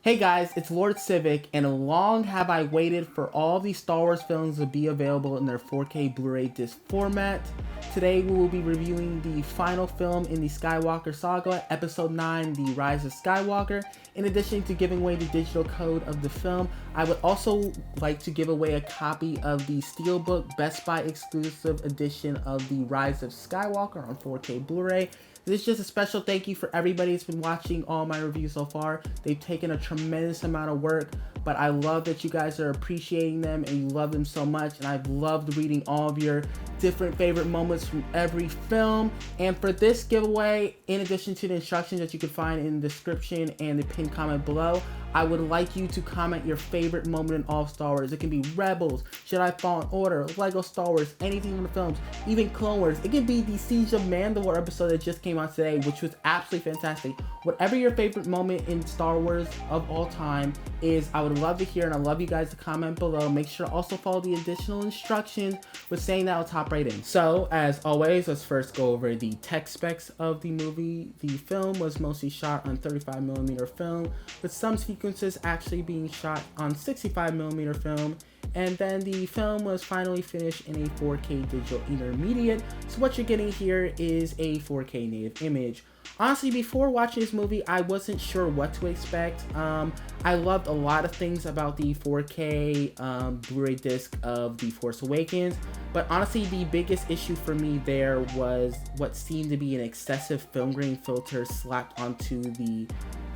Hey guys, it's Lord Civic, and long have I waited for all these Star Wars films to be available in their 4K Blu-ray disc format. Today we will be reviewing the final film in the Skywalker saga, Episode 9, The Rise of Skywalker. In addition to giving away the digital code of the film, I would also like to give away a copy of the Steelbook Best Buy exclusive edition of The Rise of Skywalker on 4K Blu-ray. This is just a special thank you for everybody that's been watching all my reviews so far. They've taken a tremendous amount of work, but I love that you guys are appreciating them and you love them so much, and I've loved reading all of your different favorite moments from every film. And for this giveaway, in addition to the instructions that you can find in the description and the pinned comment below, I would like you to comment your favorite moment in all Star Wars. It can be Rebels, Jedi Fallen Order, Lego Star Wars, anything from the films, even Clone Wars. It can be the Siege of Mandalore episode that just came out today, which was absolutely fantastic. Whatever your favorite moment in Star Wars of all time is, I would love to hear, and I love you guys to comment below. Make sure to also follow the additional instructions with saying that. I'll top right in. So, as always, let's first go over the tech specs of the movie. The film was mostly shot on 35mm film, with some sequences actually being shot on 65mm film, and then the film was finally finished in a 4K digital intermediate. So what you're getting here is a 4K native image. Honestly, before watching this movie, I wasn't sure what to expect. I loved a lot of things about the 4K Blu-ray disc of The Force Awakens, but honestly, the biggest issue for me there was what seemed to be an excessive film grain filter slapped onto the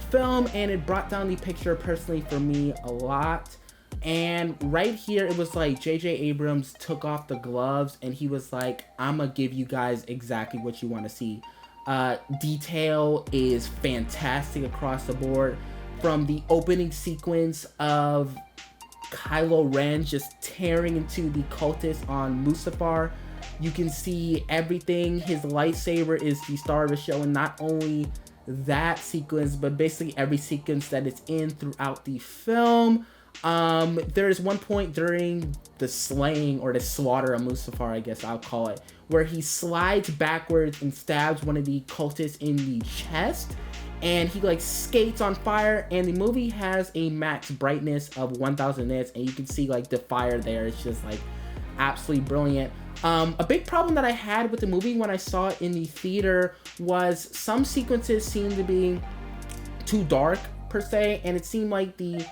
film, and it brought down the picture personally for me a lot. And right here, it was like J.J. Abrams took off the gloves and he was like, I'm gonna give you guys exactly what you want to see. Detail is fantastic across the board, from the opening sequence of Kylo Ren just tearing into the cultists on Mustafar. You can see everything. His lightsaber is the star of the show, and not only that sequence, but basically every sequence that it's in throughout the film. There is one point during the slaying or the slaughter of Mustafar, I guess I'll call it, where he slides backwards and stabs one of the cultists in the chest, and he like skates on fire, and the movie has a max brightness of 1000 nits, and you can see like the fire there. It's just like absolutely brilliant. A big problem that I had with the movie when I saw it in the theater was some sequences seemed to be too dark per se, and it seemed like the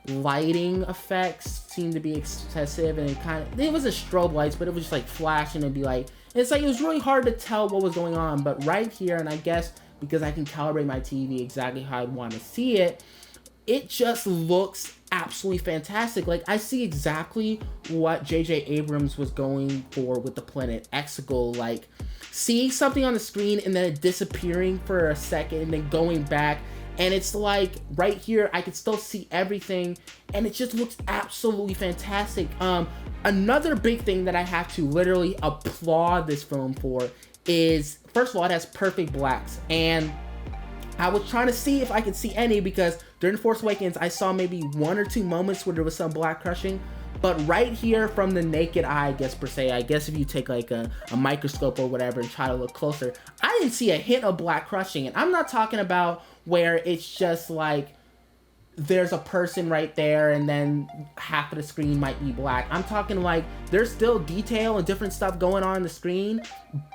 lighting effects seemed to be excessive, and it wasn't strobe lights, but it was just like flashing and be like, it's like it was really hard to tell what was going on. But right here, and I guess because I can calibrate my TV exactly how I'd want to see it, it just looks absolutely fantastic. Like, I see exactly what J.J. Abrams was going for with the planet Exegol, like seeing something on the screen and then it disappearing for a second and then going back. And it's like right here, I can still see everything, and it just looks absolutely fantastic. Another big thing that I have to literally applaud this film for is, first of all, it has perfect blacks. And I was trying to see if I could see any, because during The Force Awakens, I saw maybe one or two moments where there was some black crushing. But right here, from the naked eye, I guess per se, I guess if you take like a microscope or whatever and try to look closer, I didn't see a hint of black crushing. And I'm not talking about where it's just like there's a person right there and then half of the screen might be black. I'm talking like there's still detail and different stuff going on the screen,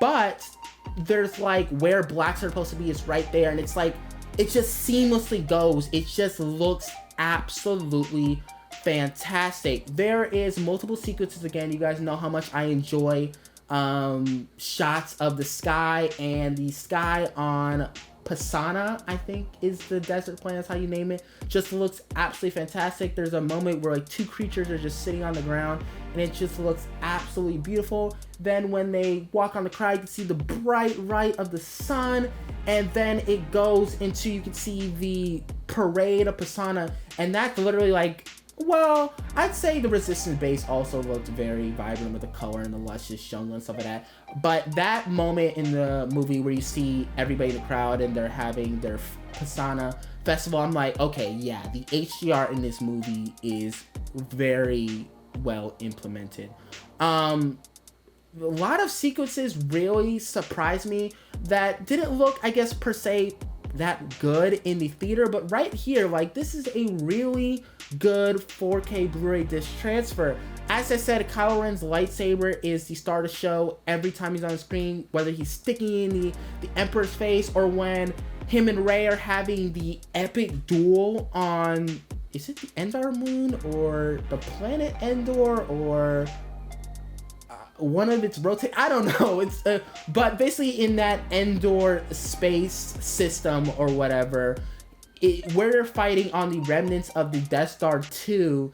but there's like where blacks are supposed to be is right there, and it's like it just seamlessly goes. It just looks absolutely fantastic. There is multiple sequences. Again, you guys know how much I enjoy shots of the sky, and the sky on Pisana, I think is the desert planet, that's how you name it, just looks absolutely fantastic. There's a moment where like two creatures are just sitting on the ground, and it just looks absolutely beautiful. Then when they walk on the crowd, you can see the bright light of the sun, and then it goes into, you can see the parade of Pisana, and that's literally like, well, I'd say the Resistance base also looked very vibrant with the color and the luscious jungle and stuff like that. But that moment in the movie where you see everybody in the crowd and they're having their Pisana festival, I'm like, okay, yeah, the HDR in this movie is very well implemented. A lot of sequences really surprised me that didn't look, I guess, per se that good in the theater, but right here, like, this is a really good 4K Blu-ray disc transfer. As I said, Kylo Ren's lightsaber is the star of the show every time he's on screen, whether he's sticking in the Emperor's face or when him and Rey are having the epic duel on, is it the Endor moon or the planet Endor or one of its rotate? I don't know. It's but basically in that Endor space system or whatever, where they're fighting on the remnants of the Death Star 2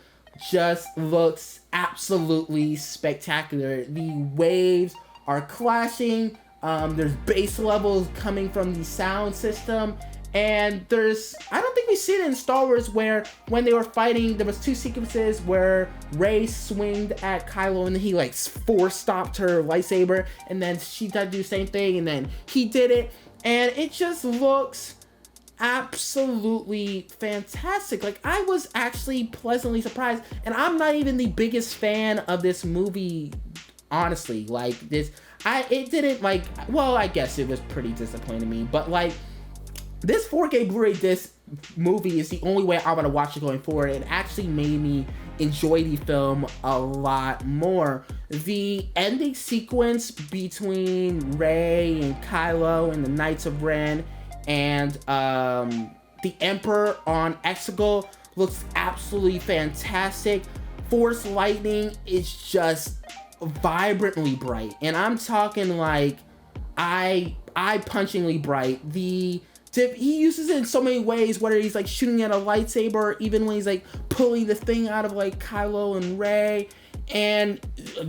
just looks absolutely spectacular. The waves are clashing. There's bass levels coming from the sound system, and I don't think we see it in Star Wars where when they were fighting, there was 2 sequences where Rey swinged at Kylo and then he like force stopped her lightsaber, and then she tried to do the same thing and then he did it, and it just looks absolutely fantastic. Like, I was actually pleasantly surprised, and I'm not even the biggest fan of this movie, honestly. Like, it didn't, like, well, I guess it was pretty disappointing to me, but like, this 4K Blu-ray disc movie is the only way I'm gonna watch it going forward. It actually made me enjoy the film a lot more. The ending sequence between Rey and Kylo and the Knights of Ren and the Emperor on Exegol looks absolutely fantastic. Force lightning is just vibrantly bright, and I'm talking like eye-punchingly bright. He uses it in so many ways, whether he's like shooting at a lightsaber or even when he's like pulling the thing out of like Kylo and Rey. And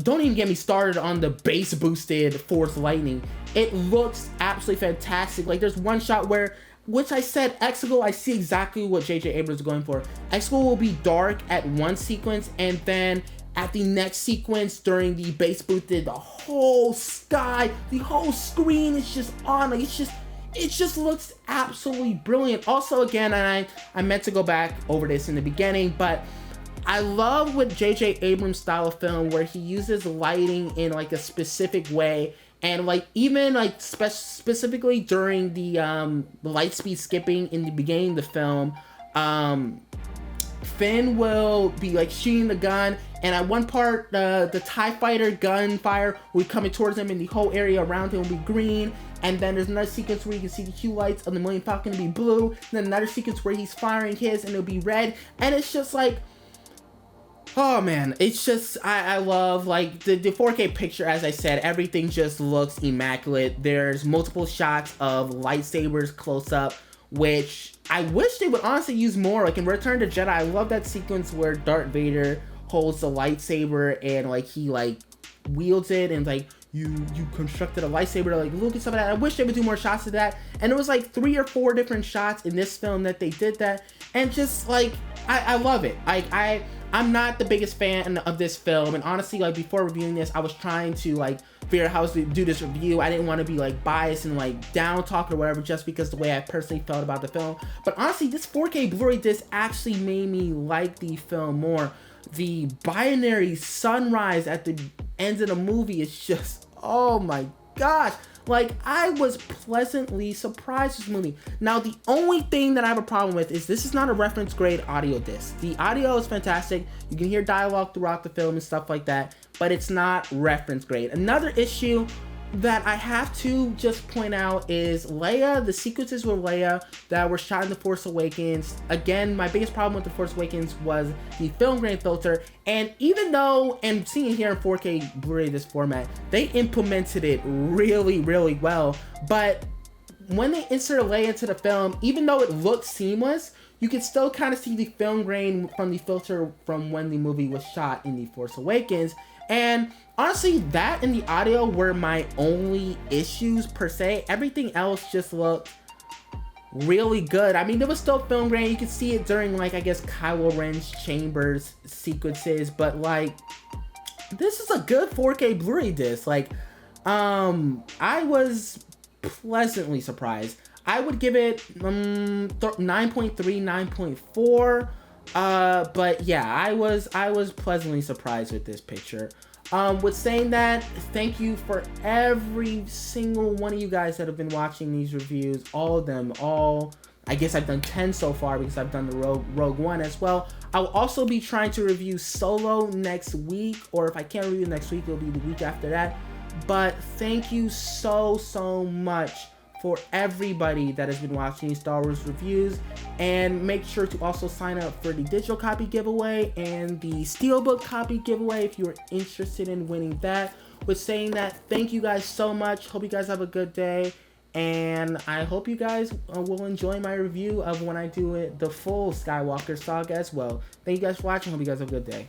don't even get me started on the base boosted Force lightning. It looks absolutely fantastic. Like, there's one shot where, which I said, Exegol, I see exactly what J.J. Abrams is going for. Exegol will be dark at one sequence, and then at the next sequence during the base boosted, the whole sky, the whole screen is just on. Like, it just looks absolutely brilliant. Also, again, and I meant to go back over this in the beginning, but I love with J.J. Abrams' style of film where he uses lighting in like a specific way, and like even like specifically during the light speed skipping in the beginning of the film, Finn will be like shooting the gun, and at one part the TIE fighter gunfire will be coming towards him and the whole area around him will be green, and then there's another sequence where you can see the hue lights of the Millennium Falcon to be blue, and then another sequence where he's firing his and it'll be red, and it's just like, oh man, it's just, I love, like, the 4K picture. As I said, everything just looks immaculate. There's multiple shots of lightsabers close up, which I wish they would honestly use more. Like in Return to Jedi, I love that sequence where Darth Vader holds the lightsaber and like he like wields it and like you constructed a lightsaber, like look at some of that. I wish they would do more shots of that. And it was like 3 or 4 different shots in this film that they did that, and just like I love it. I'm not the biggest fan of this film, and honestly, like before reviewing this, I was trying to like figure out how to do this review. I didn't want to be like biased and like down talk or whatever, just because the way I personally felt about the film. But honestly, this 4K Blu-ray disc actually made me like the film more. The binary sunrise at the end of the movie is just, oh my gosh. Like, I was pleasantly surprised with this movie. Now, the only thing that I have a problem with is this is not a reference grade audio disc. The audio is fantastic. You can hear dialogue throughout the film and stuff like that, but it's not reference grade. Another issue that I have to just point out is Leia, the sequences with Leia that were shot in The Force Awakens. Again, my biggest problem with The Force Awakens was the film grain filter, and even though, and seeing it here in 4K Blu-ray this format, they implemented it really, really well, but when they inserted Leia into the film, even though it looked seamless, you can still kind of see the film grain from the filter from when the movie was shot in The Force Awakens. And honestly, that and the audio were my only issues per se. Everything else just looked really good. I mean, there was still film grain. You could see it during, like, I guess Kylo Ren's chambers sequences, but like, this is a good 4K Blu-ray disc. Like, I was pleasantly surprised. I would give it 9.3, 9.4. But yeah, I was pleasantly surprised with this picture. With saying that, thank you for every single one of you guys that have been watching these reviews. All of them, I guess I've done 10 so far because I've done the Rogue One as well. I'll also be trying to review Solo next week, or if I can't review next week, it'll be the week after that. But thank you so much for everybody that has been watching these Star Wars reviews, and make sure to also sign up for the digital copy giveaway and the Steelbook copy giveaway if you're interested in winning that. With saying that, thank you guys so much. Hope you guys have a good day, and I hope you guys will enjoy my review of when I do it, the full Skywalker saga as well. Thank you guys for watching. Hope you guys have a good day.